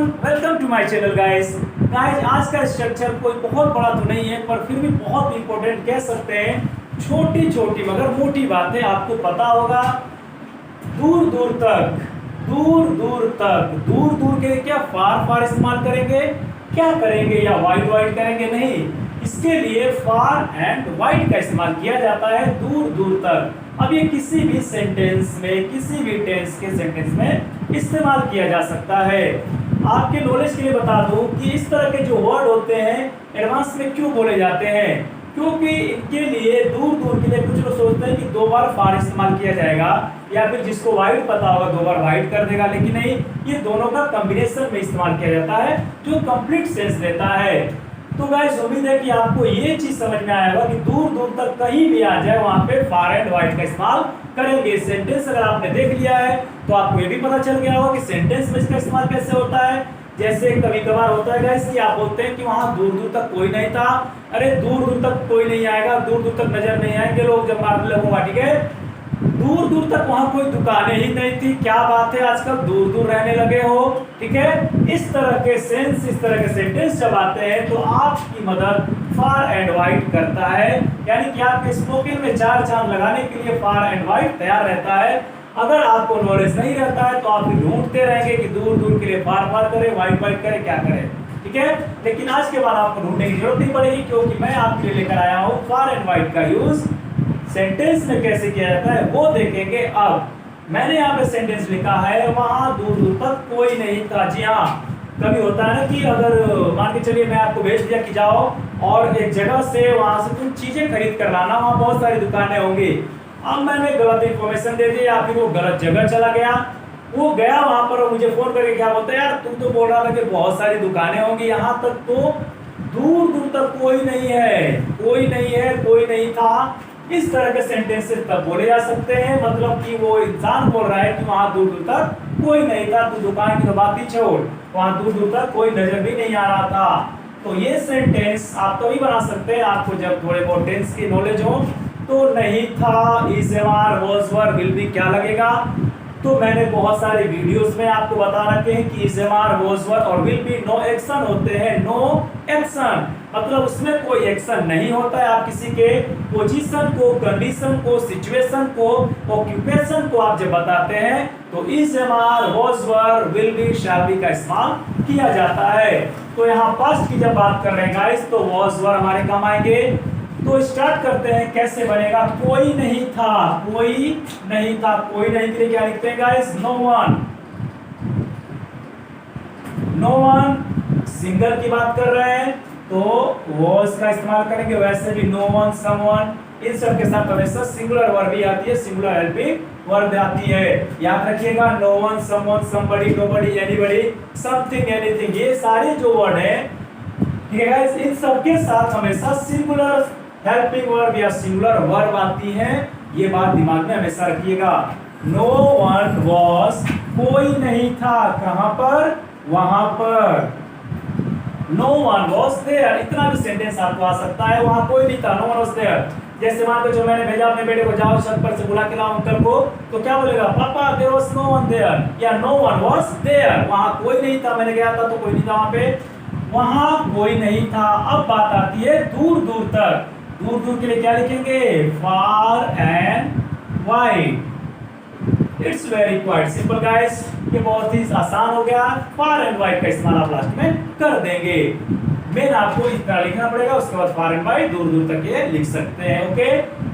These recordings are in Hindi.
Everyone, welcome to my channel guys. आज का स्ट्रक्चर कोई बहुत बड़ा तो नहीं है, पर फिर भी बहुत इंपॉर्टेंट कह सकते हैं। छोटी छोटी मगर मोटी बातें आपको पता होगा। दूर दूर तक, दूर दूर तक, दूर दूर के क्या फार फार इस्तेमाल करेंगे, क्या करेंगे, या वाइड वाइड करेंगे? नहीं, इसके लिए फार एंड वाइड का इस्तेमाल किया जाता है, दूर दूर तक। अब ये किसी भी सेंटेंस में, किसी भी टेंस के सेंटेंस में इस्तेमाल किया जा सकता है। आपके नॉलेज के लिए बता दूं कि इस तरह के जो वर्ड होते हैं एडवांस में क्यों बोले जाते हैं, क्योंकि इनके लिए दूर दूर के लिए कुछ लोग सोचते हैं कि 2 बार फार इस्तेमाल किया जाएगा, या फिर जिसको वाइड पता होगा 2 बार वाइड कर देगा, लेकिन नहीं, ये दोनों का कॉम्बिनेशन में इस्तेमाल किया जाता है जो कंप्लीट सेंस देता है। तो गाइस, उम्मीद है कि आपको ये चीज समझ में आया होगा कि दूर दूर तक कहीं भी आ जाए वहां पे फार एंड वाइड का इस्तेमाल करेंगे। सेंटेंस अगर आपने देख लिया है तो आपको ये भी पता चल गया होगा कि सेंटेंस में इसका इस्तेमाल कैसे होता है। जैसे कभी कभार होता है गाइस कि आप बोलते हैं कि वहां दूर दूर तक कोई नहीं था। अरे दूर दूर तक कोई नहीं आएगा, दूर दूर तक नजर नहीं आएंगे लोग जब मार लगूंगा, ठीक है। दूर दूर तक वहां कोई दुकानें ही नहीं थी। क्या बात है, आजकल दूर दूर रहने लगे हो, ठीक है। इस तरह के सेंस, इस तरह के सेंटेंस जब आते हैं तो आपकी मदद फार एंड वाइड करता है, यानी कि आपके स्पोकन में 4 चांद लगाने के लिए फार एंड वाइड तैयार रहता है। अगर आपको नॉलेज नहीं रहता है तो आप ढूंढते रहेंगे कि दूर दूर के लिए फार फार करें, वाइड वाइड करें, क्या करें, ठीक है। लेकिन आज के बाद आपको ढूंढने की जरूरत नहीं पड़ेगी, क्योंकि मैं आपके लिए लेकर आया हूँ फार एंड वाइड का यूज सेंटेंस में कैसे किया जाता है वो देखेंगे। अब मैंने यहाँ पे सेंटेंस लिखा है, वहां दूर दूर तक कोई नहीं था। जी हाँ, कभी होता है ना कि अगर मान के चलिए मैं आपको भेज दिया कि जाओ और एक जगह से वहां से तुम चीजें खरीद कर लाना, वहां बहुत सारी दुकानें होंगी। अब मैंने गलत इंफॉर्मेशन दे दी, या फिर वो गलत जगह चला गया, वो गया वहां पर और मुझे फोन करके क्या बोलता है, यार तुम तो बोल रहा था कि बहुत सारी दुकानें होंगी, यहाँ तक तो दूर दूर तक कोई नहीं है, कोई नहीं है, कोई नहीं था। इस तरह के सेंटेंसेस तब बोले जा सकते हैं, मतलब कि वो इंसान बोल रहा है कि वहां दूर दूर तक कोई नहीं था, तू दुकान की तो बात ही छोड़, वहां दूर दूर तक कोई नजर भी नहीं आ रहा था। तो ये सेंटेंस आप तभी बना सकते हैं आपको जब थोड़े बहुत टेंस की नॉलेज हो। तो नहीं था, is ever, was were, will be क्या लगेगा। तो मैंने बहुत सारे वीडियोस में आपको बता रखे हैं कि इज एवर, वाज वर और विल बी नो एक्शन होते हैं। नो एक्शन मतलब उसमें कोई एक्शन नहीं होता है। आप किसी के पोजीशन को, कंडीशन को, सिचुएशन को, ऑक्यूपेशन को आप जब बताते हैं तो is ever, was were, will be, shall be का इस्तेमाल किया जाता है। तो यहाँ पास्ट की जब बात कर रहे हैं गाइस तो वाज वर हमारे काम आएंगे। तो स्टार्ट करते हैं, कैसे बनेगा। कोई नहीं था, कोई नहीं था, कोई नहीं के लिए क्या लिखते हैं guys, no one. No one single की बात कर रहे हैं तो वाज का इस्तेमाल करेंगे। वैसे भी नो वन, समवन, इन सब के साथ हमेशा सिंगुलर वर्ब ही आती है, सिंगुलर हेल्पिंग वर्ब आती है। याद रखिएगा, no one, someone, somebody, nobody, anybody, something, anything, ये सारे जो वर्ड है, ठीक है गाइस, इन सब के साथ हमेशा सिंगुलर हेल्पिंग वर्ब या सिंगुलर वर्ब आती है। ये बात दिमाग में हमेशा रखिएगा। नो वन वॉज, कोई नहीं था, कहां पर, वहां पर। नो वन वॉज देयर, इतना भी सेंटेंस आपको आ सकता है, वहां कोई नहीं था, नो वन वॉज देयर। जैसे मान लो जो मैंने भेजा अपने बेटे को, जाओ छत पर से बुला के लाओ अंकल को, तो क्या बोलेगा, पापा there was no one there, या नो वन वॉज देयर, वहां कोई नहीं था, मैंने गया था तो कोई नहीं था वहां पे, वहां कोई नहीं था। अब बात आती है दूर दूर तक। दूर दूर के लिए क्या लिखेंगे, far and wide. It's very quite simple guys, ये बहुत ही आसान हो गया। फार एंड वाइड का इस्तेमाल आप लास्ट में कर देंगे। मेन आपको इतना लिखना पड़ेगा, उसके बाद फार एंड वाइड दूर दूर तक ये लिख सकते हैं। ओके,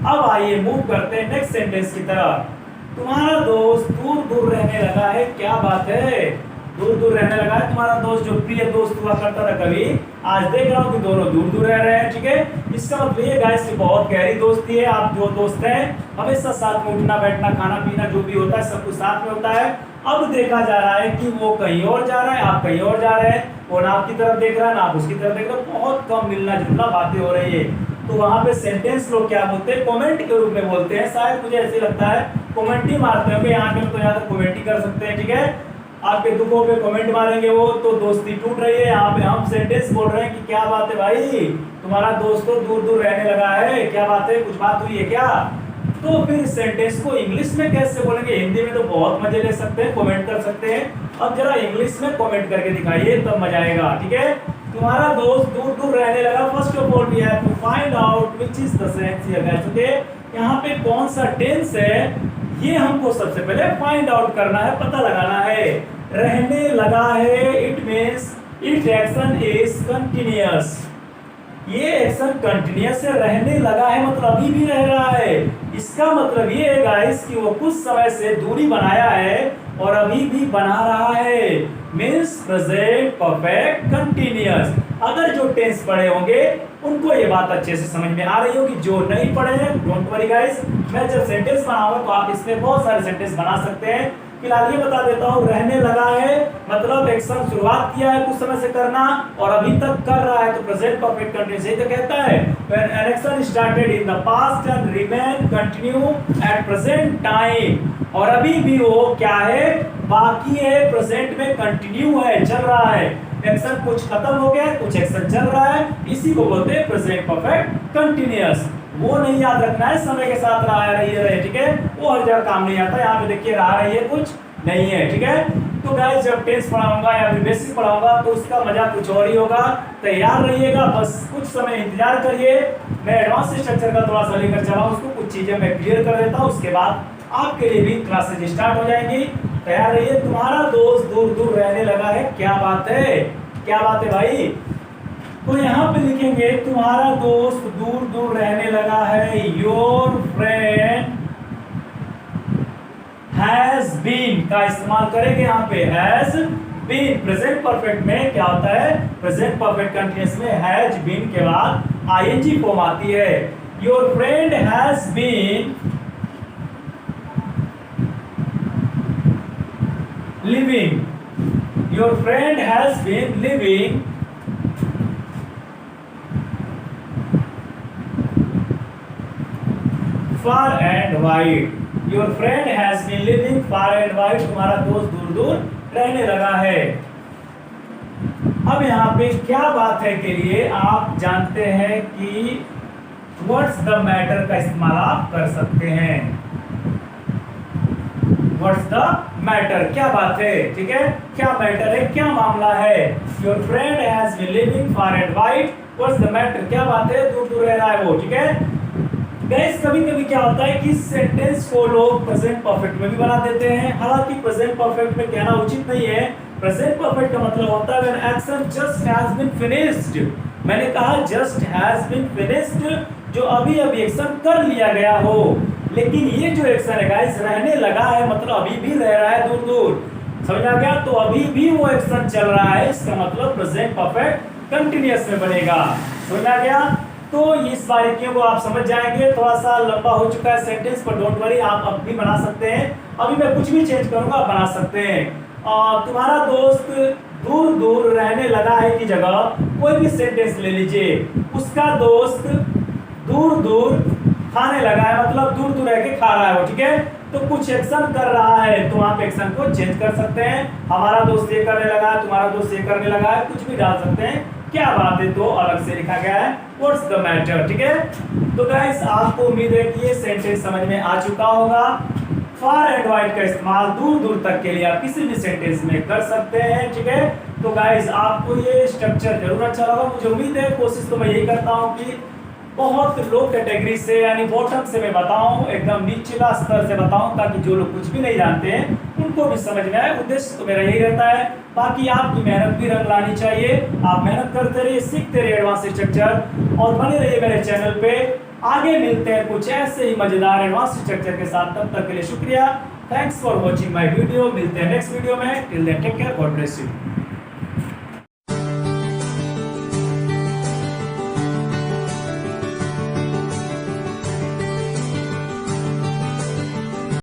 अब आइए मूव करते हैं नेक्स्ट सेंटेंस की तरफ। तुम्हारा दोस्त दूर दूर रहने लगा है, क्या बात है, दूर दूर रहने लगा है तुम्हारा दोस्त, जो प्रिय दोस्त हुआ करता था कभी, आज देख रहा हूं कि दोनों दूर दूर रह रहे हैं, ठीक है। इसका मतलब ये गाइस की बहुत गहरी दोस्ती है। आप जो दोस्त हैं हमेशा साथ में उठना बैठना, खाना पीना जो भी होता है सब कुछ साथ में होता है। अब देखा जा रहा है कि वो कहीं और जा रहा है, आप कहीं और जा रहे हैं, वो ना आपकी तरफ देख रहा है ना आप उसकी तरफ देख रहे हो, बहुत कम मिलना जुलना बातें हो रही है। तो वहां पे सेंटेंस लोग क्या बोलते हैं, कमेंट के रूप में बोलते हैं। शायद मुझे ऐसे लगता है कमेंट ही मारते होंगे, यहाँ पे तो ज्यादा कमेंट ही कर सकते हैं, ठीक है। आपके दुखों पे कमेंट मारेंगे वो, तो दोस्ती टूट रही है। यहाँ पे हम सेंटेंस बोल रहे हैं कि क्या बात है भाई, तुम्हारा दोस्त तो दूर दूर रहने लगा है, क्या बात है, कुछ बात हुई है क्या। तो फिर सेंटेंस को इंग्लिश में कैसे बोलेंगे? हिंदी में तो बहुत मजे ले सकते हैं, कमेंट कर सकते हैं। अब जरा इंग्लिश में कमेंट करके दिखाइए, तब मजा आएगा। ठीक है, तुम्हारा दोस्त दूर दूर रहने लगा। First of all we have to find out which is the tense here guys. Okay, यहाँ पे कौन सा टेंस है ये हमको सबसे पहले फाइंड आउट करना है, पता लगाना है। रहने लगा है, it means it action is continuous. ये एक्शन कंटिन्यूअस से रहने लगा है मतलब अभी भी रह रहा है। इसका मतलब ये है गाइस कि वो कुछ समय से दूरी बनाया है और अभी भी बना रहा है। Means present perfect continuous. अगर जो टेंस पढ़े होंगे उनको ये बात अच्छे से समझ में आ रही होगी, जो नहीं पढ़े हैं डोंट वरी गाइस, मैं जब सेंटेंस बनाऊंगा तो आप इसमें बहुत सारे सेंटेंस बना सकते हैं। फिलहाल ये बता देता हूँ, रहने लगा है मतलब एक्शन शुरुआत किया है कुछ समय से करना और अभी तक कर रहा है, तो प्रेजेंट परफेक्ट कंटिन्यूअस यही तो कहता है। When an action started in the past and remain continue at present time, और अभी भी वो क्या है, बाकी है, प्रेजेंट में कंटिन्यू है, चल रहा है। एक्शन कुछ खत्म हो गया, कुछ एक्शन चल रहा है, इसी को बोलते हैं प्रेजेंट परफेक्ट कंटिन्यूअस। वो नहीं याद रखना है समय के साथ रहा है, रही है, ठीक है, वो हर जगह काम नहीं आता। यहाँ पे देखिए रहा रही है, कुछ नहीं है। ठीक है, तो गाइस जब टेंस पढ़ाऊंगा या फिर बेसिक पढ़ाऊंगा तो उसका मजा कुछ और ही होगा। तैयार रहिएगा, बस कुछ समय इंतजार करिए। मैं एडवांस स्ट्रक्चर का थोड़ा सा लेकर चला हूँ, उसको कुछ चीजें मैं क्लियर कर देता हूँ, उसके बाद आपके लिए भी क्लासेज स्टार्ट हो जाएंगी। तैयार रहिए। तुम्हारा दोस्त दूर दूर रहने लगा है, क्या बात है, क्या बात है भाई? तो यहाँ पे लिखेंगे तुम्हारा दोस्त दूर दूर रहने लगा है। योर फ्रेंड हैज बीन का इस्तेमाल करेंगे यहाँ पे। हैज बीन प्रेजेंट परफेक्ट में क्या होता है, प्रेजेंट परफेक्ट कंटिन्यूअस में हैज बीन के बाद आईएनजी फॉर्म आती है। Your friend has been living, your friend has been living far and wide. Your friend has been living far and wide. तुम्हारा दोस्त दूर दूर रहने लगा है। अब यहाँ पे क्या बात है के लिए आप जानते हैं कि what's the matter का इस्तेमाल आप कर सकते हैं। What's the matter, क्या बात है, ठीक है, क्या मैटर है, क्या मामला है। Your friend has been living far and wide. What's the matter, क्या बात है, दूर दूर रह रहा है वो। ठीक है गाइस, कभी कभी क्या होता है कि सेंटेंस को लोग प्रेजेंट परफेक्ट में भी बना देते हैं, हालांकि प्रेजेंट परफेक्ट में कहना उचित नहीं है। प्रेजेंट परफेक्ट का मतलब होता है when action just has been finished. मैंने कहा जस्ट हैज बीन फिनिश्ड, जो अभी अभी एक्शन कर लिया गया हो। लेकिन ये जो एक्शन है गाइस रहने लगा है मतलब अभी भी रह रहा है दूर दूर, समझ आ गया? तो अभी भी वो एक्शन चल रहा है, इसका मतलब प्रेजेंट परफेक्ट कंटिन्यूअस में बनेगा। समझ आ गया? तो इस बारीकियों को आप समझ जाएंगे। थोड़ा सा लंबा हो चुका है सेंटेंस, पर डोंट वरी, आप अब भी बना सकते हैं। अभी मैं कुछ भी चेंज करूंगा, आप बना सकते हैं। तुम्हारा दोस्त दूर दूर रहने लगा है की जगह कोई भी सेंटेंस ले लीजिए। उसका दोस्त दूर दूर खाने लगा है मतलब दूर दूर रह के खा रहा है वो। ठीक है, तो कुछ एक्शन कर रहा है तो आप एक्शन को चेंज कर सकते हैं। हमारा दोस्त ये करने लगा है, तुम्हारा दोस्त ये करने लगा है, कुछ भी डाल सकते हैं। क्या बात है, तो अलग से लिखा गया है व्हाट्स द मैटर। ठीक है, तो गाइस आपको उम्मीद है कि ये सेंटेंस समझ में आ चुका होगा। फार एंड वाइड का इस्तेमाल दूर दूर तक के लिए आप किसी भी सेंटेंस में कर सकते हैं। ठीक है, तो गाइस आपको ये स्ट्रक्चर जरूर अच्छा लगा। मुझे उम्मीद है, कोशिश तो मैं यही करता हूँ कि बहुत लो कैटेगरी से यानी बॉटम से मैं बताऊं, एकदम निचला स्तर से बताऊं, ताकि जो लोग कुछ भी नहीं जानते हैं उनको भी समझ में आए। उद्देश्य तो मेरा यही रहता है। बाकी आपकी मेहनत भी रंग लानी चाहिए। आप मेहनत करते रहिए, सीखते रहिए एडवांस स्ट्रक्चर और बने रहिए मेरे चैनल पे। आगे मिलते हैं कुछ ऐसे ही मजेदार एडवांस स्ट्रक्चर के साथ। तब तक के लिए शुक्रिया। Thanks for watching my video. मिलते हैं नेक्स्ट वीडियो में। Till then take care, God bless you.